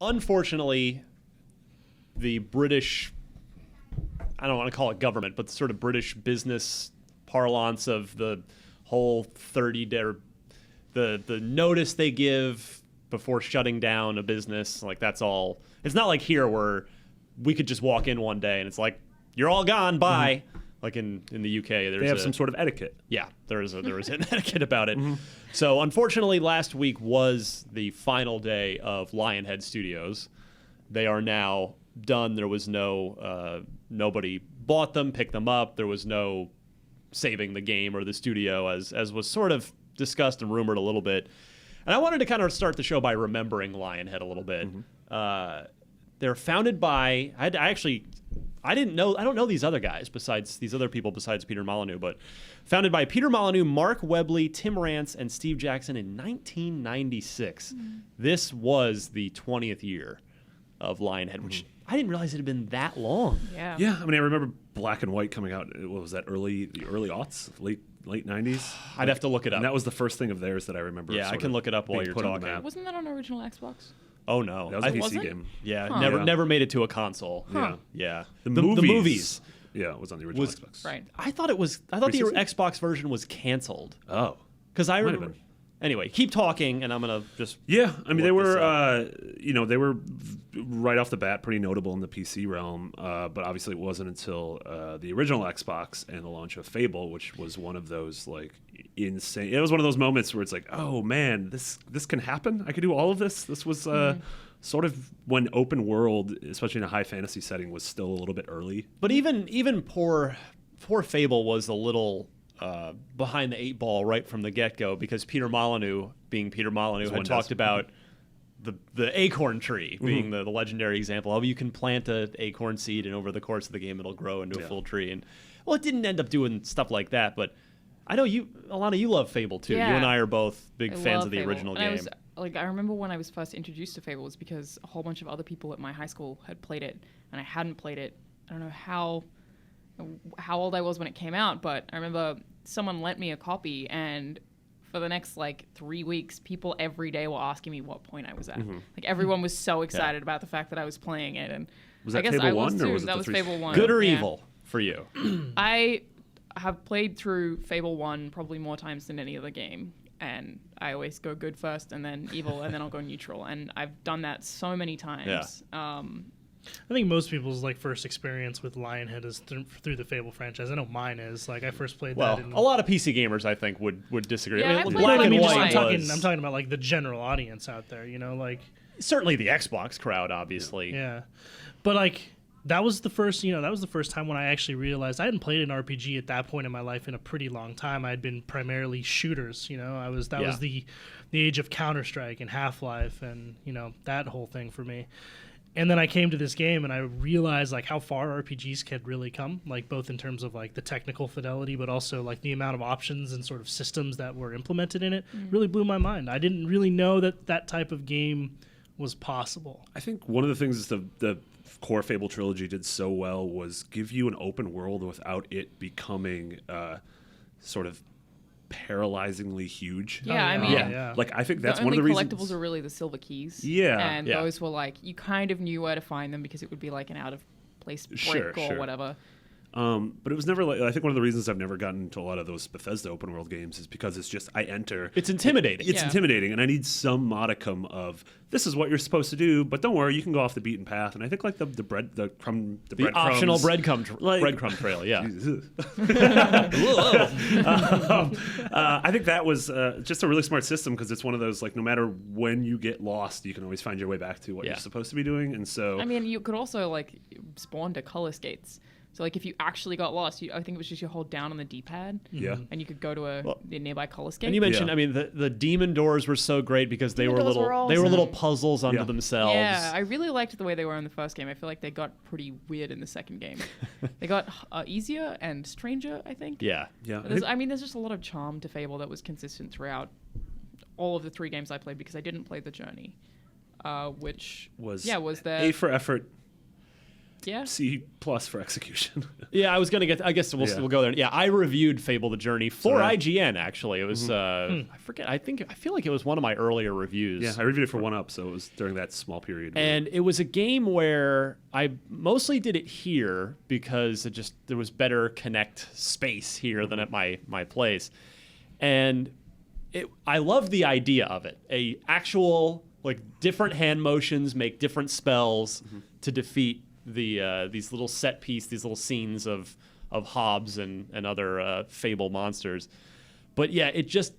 Unfortunately, the British, I don't want to call it government, but the sort of British business parlance of the whole 30-day, the notice they give before shutting down a business, like that's all. It's not like here where we could just walk in one day and it's like, you're all gone, bye. Mm-hmm. Like in the UK, they have some sort of etiquette. Yeah, there is an etiquette about it. Mm-hmm. So unfortunately, last week was the final day of Lionhead Studios. They are now done. There was nobody bought them, picked them up. There was no saving the game or the studio, as was sort of discussed and rumored a little bit. And I wanted to kind of start the show by remembering Lionhead a little bit. Mm-hmm. They're founded by I don't know these other guys besides Peter Molyneux, but founded by Peter Molyneux, Mark Webley, Tim Rance, and Steve Jackson in 1996. Mm-hmm. This was the 20th year of Lionhead, which I didn't realize it had been that long. Yeah. Yeah. I mean, I remember Black and White coming out. What was that? The early aughts, late 90s. I'd have to look it up. And that was the first thing of theirs that I remember. Yeah, I can look it up while you're talking. Wasn't that on original Xbox? Oh no, that was a PC game. Yeah, never made it to a console. Huh. Yeah. The movies. Yeah, it was on the original Xbox. Right. I thought the Xbox version was canceled. Oh, because I remember. Anyway, keep talking, and I'm gonna just. Yeah, I mean they were, they were right off the bat pretty notable in the PC realm, but obviously it wasn't until the original Xbox and the launch of Fable, which was one of those like insane. It was one of those moments where it's like, oh man, this can happen. I could do all of this. This was sort of when open world, especially in a high fantasy setting, was still a little bit early. But even poor Fable was a little. Behind the eight ball right from the get-go, because Peter Molyneux, had talked about the acorn tree being the legendary example of you can plant an acorn seed and over the course of the game it'll grow into a full tree. And well, it didn't end up doing stuff like that, but I know Alana, you love Fable too. Yeah. You and I are both big fans of the Fable. original and game. I remember when I was first introduced to Fable was because a whole bunch of other people at my high school had played it and I hadn't played it. I don't know how old I was when it came out, but I remember someone lent me a copy, and for the next 3 weeks, people every day were asking me what point I was at. Mm-hmm. Like everyone was so excited about the fact that I was playing it, and was that I guess Fable I was 1 too. or was it that was Fable 1. Good or evil for you? I have played through Fable 1 probably more times than any other game, and I always go good first, and then evil, and then I'll go neutral, and I've done that so many times. Yeah. I think most people's first experience with Lionhead is through the Fable franchise. I know mine is. I first played that. A lot of PC gamers I think would disagree. Yeah, I mean, Black and White. I'm talking about the general audience out there. Certainly the Xbox crowd, obviously. Yeah, but that was the first. That was the first time when I actually realized I hadn't played an RPG at that point in my life in a pretty long time. I had been primarily shooters. Was the age of Counter-Strike and Half-Life and that whole thing for me. And then I came to this game and I realized how far RPGs could really come, both in terms of the technical fidelity, but also the amount of options and sort of systems that were implemented in it really blew my mind. I didn't really know that type of game was possible. I think one of the things the core Fable trilogy did so well was give you an open world without it becoming sort of paralyzingly huge. Yeah, I mean, I think that's one of the reasons. Collectibles are really the silver keys. Yeah, and those were you kind of knew where to find them because it would be an out of place break or whatever. But it was never I think one of the reasons I've never gotten into a lot of those Bethesda open world games is because it's just I enter. It's intimidating. It's intimidating, and I need some modicum of this is what you're supposed to do, but don't worry, you can go off the beaten path. And I think the optional breadcrumb trail. Yeah. I think that was just a really smart system because it's one of those no matter when you get lost, you can always find your way back to what you're supposed to be doing. And so I mean, you could also spawn to color skates. So if you actually got lost, I think it was just you hold down on the D-pad, and you could go to the nearby color skate. And you mentioned, I mean, the demon doors were so great because they were little puzzles unto themselves. Yeah, I really liked the way they were in the first game. I feel like they got pretty weird in the second game. They got easier and stranger, I think. Yeah. There's just a lot of charm to Fable that was consistent throughout all of the 3 games I played because I didn't play The Journey, which was A for effort. Yeah. C plus for execution. Yeah, I was gonna get. I guess we'll go there. Yeah, I reviewed Fable: The Journey for IGN. Actually, it was. I forget. I feel like it was one of my earlier reviews. Yeah, I reviewed it for 1UP, so it was during that small period. And it was a game where I mostly did it here because there was better Connect space here than at my place, and I love the idea of it. A actual like different hand motions make different spells to defeat these little set piece, these little scenes of Hobbs and other Fable monsters. But yeah, it just,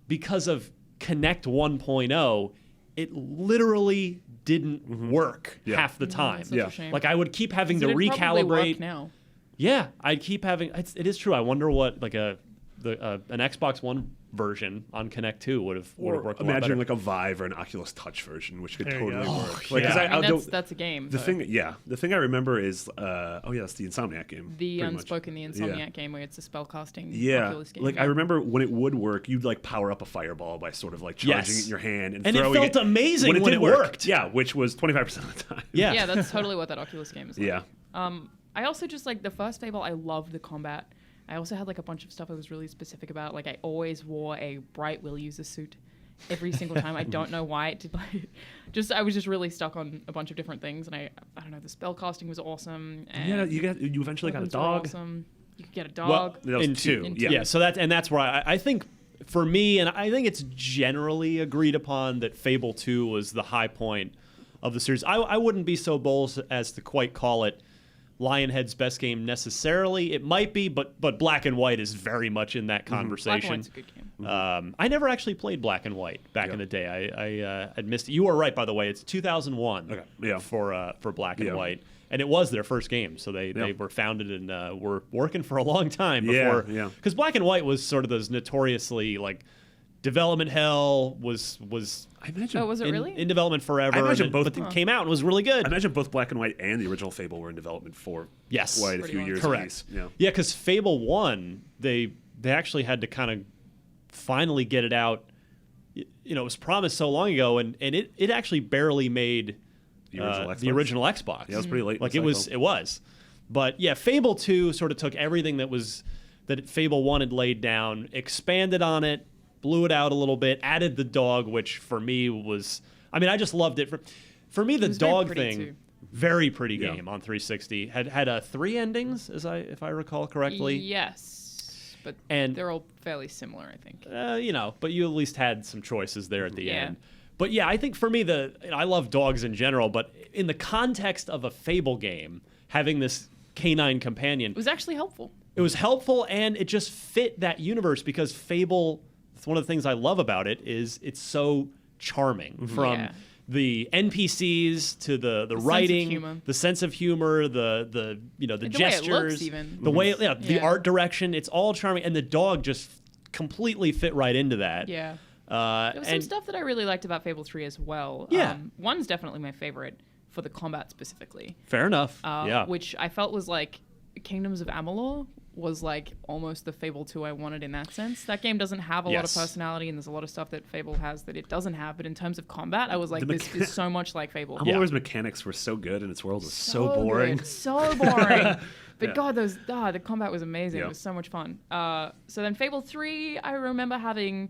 because of Connect 1.0, it literally didn't work half the time. Such a shame. Like I would keep having to It'd probably recalibrate. work now. Yeah, I'd keep having. It is true. I wonder what like an Xbox One version on Connect 2 would have worked. Imagine like a Vive or an Oculus Touch version, which could There you totally go. work. yeah. 'cause I mean, that's a game. The though. thing I remember is that's the Insomniac game. The pretty much. Unspoken, the Insomniac game where it's a spellcasting Oculus game. Like I remember when it would work, you'd like power up a fireball by sort of like charging it in your hand and it throwing felt amazing when did it work. worked. Yeah, which was 25% of the time. Yeah. Yeah, that's totally what that Oculus game is like. Yeah. I also just like the first Fable, I loved the combat. I also had like a bunch of stuff I was really specific about. Like I always wore a bright will user suit every single time. I don't know why it did I was just really stuck on a bunch of different things, and I don't know, the spell casting was awesome. And Yeah, you eventually got a weapons were dog. Awesome. You could get a Well, dog. That was in two. two. Yeah. So that's where I think for me, and I think it's generally agreed upon that Fable 2 was the high point of the series. I wouldn't be so bold as to quite call it Lionhead's best game necessarily. It might be, but Black and White is very much in that conversation. Black and White's a good game. I never actually played Black and White back in the day. I had missed it. You were right, by the way. It's 2001 for Black and White. And it was their first game, so they were founded and were working for a long time before. Because Black and White was sort of those notoriously like development hell was I imagine. Oh, was it really? in development forever. I imagine but it came out and was really good. I imagine both Black and White and the original Fable were in development for quite a few years. Correct. Yeah. Yeah, because Fable 1, they actually had to kind of finally get it out. You know, it was promised so long ago, and it actually barely made the original Xbox. Yeah, it was pretty late. Like it was. But yeah, Fable 2 sort of took everything that Fable 1 had laid down, expanded on it, blew it out a little bit, added the dog, which for me was, I mean, I just loved it. For me, the dog thing, very pretty game on 360. Had 3 endings, if I recall correctly. Yes, but And- they're all fairly similar, I think. But you at least had some choices there at the end. But yeah, I think for me, I love dogs in general, but in the context of a Fable game, having this canine companion, It was actually helpful. it was helpful, and it just fit that universe because Fable, it's one of the things I love about it is it's so charming from the NPCs to the writing, the sense of humor, the gestures, way it looks even. the way the art direction. It's all charming, and the dog just completely fit right into that. Yeah. There was some stuff that I really liked about Fable 3 as well. Yeah. One's definitely my favorite for the combat specifically. Fair enough. Which I felt was like Kingdoms of Amalur was like almost the Fable 2 I wanted in that sense. That game doesn't have a lot of personality, and there's a lot of stuff that Fable has that it doesn't have. But in terms of combat, I was like, this is so much like Fable. Amalur's mechanics were so good, and its world was so boring. Good, so boring. But God, the combat was amazing. It was so much fun. So then Fable 3, I remember having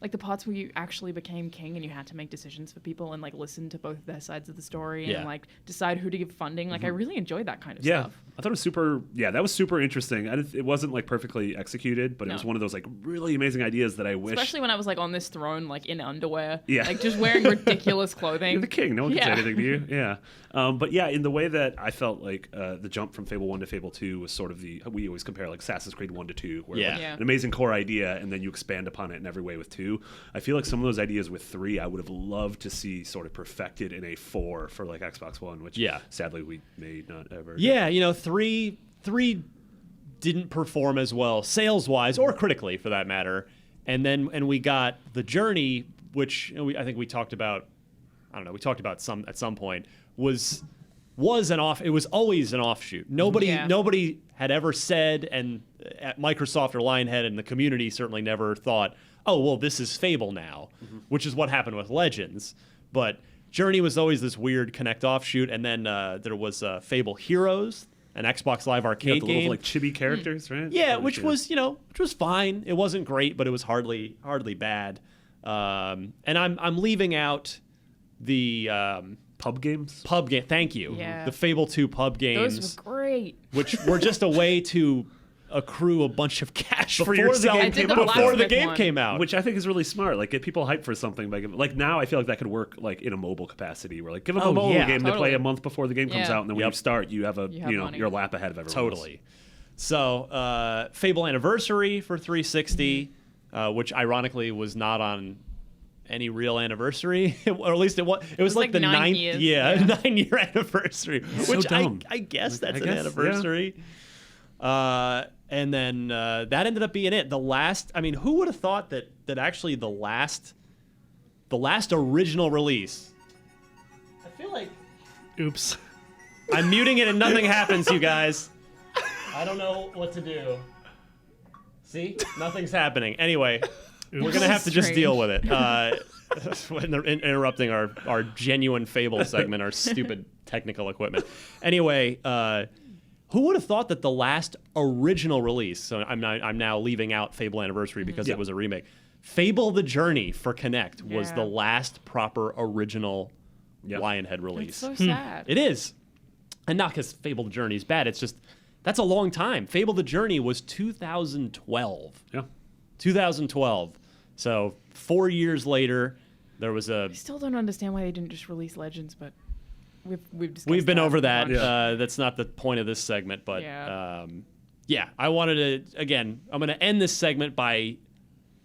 like the parts where you actually became king and you had to make decisions for people and like listen to both their sides of the story and like decide who to give funding. Like I really enjoyed that kind of stuff. I thought it was super. Yeah, that was super interesting. It wasn't like perfectly executed, but it was one of those like really amazing ideas that I wish. Especially when I was like on this throne, like in underwear, like just wearing ridiculous clothing. You're the king. No one can say anything to you. Yeah. But yeah, in the way that I felt like the jump from Fable 1 to Fable 2 was sort of we always compare like Assassin's Creed 1 to 2, where like, an amazing core idea and then you expand upon it in every way with 2. I feel like some of those ideas with 3, I would have loved to see sort of perfected in a 4 for like Xbox One, which sadly we may not ever. Yeah, 3 didn't perform as well sales-wise or critically for that matter. And we got The Journey, which I think we talked about. I don't know. We talked about at some point was it was always an offshoot. Nobody had ever said, and at Microsoft or Lionhead and the community certainly never thought, oh well, this is Fable now, which is what happened with Legends. But Journey was always this weird Connect offshoot, and then there was Fable Heroes, an Xbox Live You Arcade got the game. little like chibi characters, right? Yeah, That which good. was which was fine. It wasn't great, but it was hardly bad. And I'm leaving out the pub games. pub game. Thank you. Yeah. The Fable 2 pub games, Those were great. which were just a way to accrue a bunch of cash for Before the yourself game I did the before the blacksmith game one. came out. Which I think is really smart. Like, get people hyped for something. Like now, I feel like that could work like in a mobile capacity, where like give them Oh, a mobile yeah. game to Totally. play a month before the game comes Yeah. out, and then when Yep. you start, you have money. your lap ahead of everyone. Totally. So, Fable Anniversary for 360, which ironically was not on any real anniversary, or at least it was like the 9 ninth, years. yeah, Yeah. 9-year anniversary, So which dumb. I guess Like, that's I an guess, anniversary. And then that ended up being it. The last, I mean, who would have thought that actually the last original release? I feel like Oops. I'm muting it and nothing happens, you guys. I don't know what to do. See? Nothing's happening. Anyway, we're going to have to just Strange. deal with it. When they're interrupting our genuine Fable segment, our stupid technical equipment. Anyway, who would have thought that the last original release, so I'm now leaving out Fable Anniversary because Yeah. it was a remake, Fable The Journey for Kinect was Yeah. the last proper original Yep. Lionhead It's release. so sad. It is. And not because Fable The Journey is bad. It's just, that's a long time. Fable The Journey was 2012. Yeah. 2012. So 4 years later, there was a... I still don't understand why they didn't just release Legends, but we've discussed We've been that over a that. bunch. That's not the point of this segment. But Yeah. yeah, I wanted to, again, I'm going to end this segment by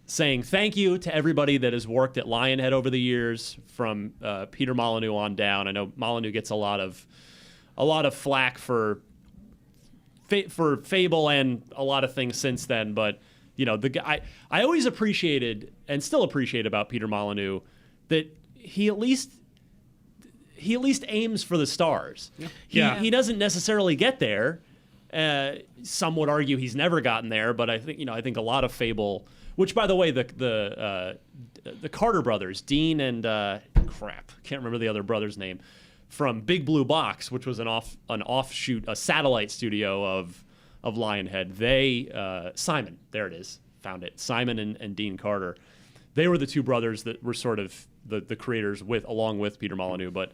saying thank you to everybody that has worked at Lionhead over the years, from Peter Molyneux on down. I know Molyneux gets a lot of flack for Fable and a lot of things since then, but you know, the guy I always appreciated and still appreciate about Peter Molyneux that he at least aims for the stars. Yeah. He doesn't necessarily get there. Some would argue he's never gotten there, but I think a lot of Fable, which by the way, the Carter brothers, Dean and can't remember the other brother's name, from Big Blue Box, which was an offshoot, a satellite studio of Lionhead. They Simon, there it is, found it. Simon and Dean Carter. They were the two brothers that were sort of the creators along with Peter Molyneux. But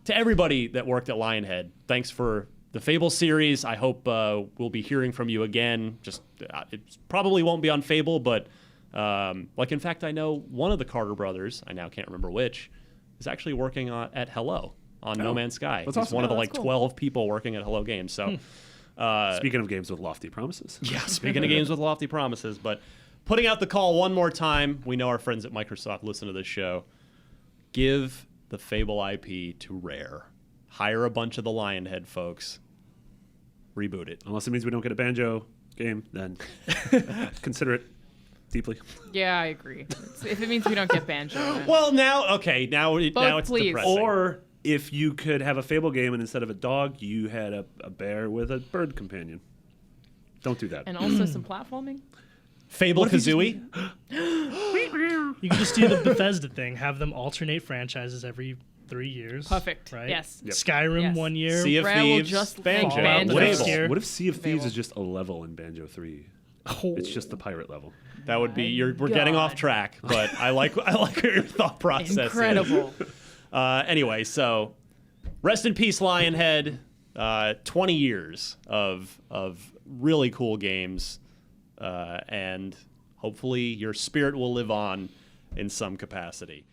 to everybody that worked at Lionhead, thanks for the Fable series. I hope we'll be hearing from you again. Just it probably won't be on Fable, but in fact, I know one of the Carter brothers, I now can't remember which, is actually working at Hello on No Man's Sky. That's He's awesome. one of the that's cool. 12 people working at Hello Games. So Speaking of games with lofty promises. yeah, speaking of games with lofty promises, but putting out the call one more time. We know our friends at Microsoft listen to this show. Give the Fable IP to Rare. Hire a bunch of the Lionhead folks. Reboot it. Unless it means we don't get a Banjo game, then consider it deeply. Yeah, I agree. If it means we don't get Banjo. then- Well, now it's please. depressing. Or if you could have a Fable game and instead of a dog, you had a bear with a bird companion. Don't do that. And also some platforming. Fable What if you Kazooie. You can just do the Bethesda thing. Have them alternate franchises every 3 years. Perfect. Right? Yes. Yep. Skyrim Yes. 1 year. Sea of Rare will Thieves. just Banjo. make Banjo. What Next if, year. what if Sea of Thieves Fable. is just a level in Banjo 3? Oh. It's just the pirate level. That would be. We're God. getting off track, but I like your thought process. Incredible. Anyway, so rest in peace, Lionhead. 20 years of really cool games, and hopefully your spirit will live on in some capacity.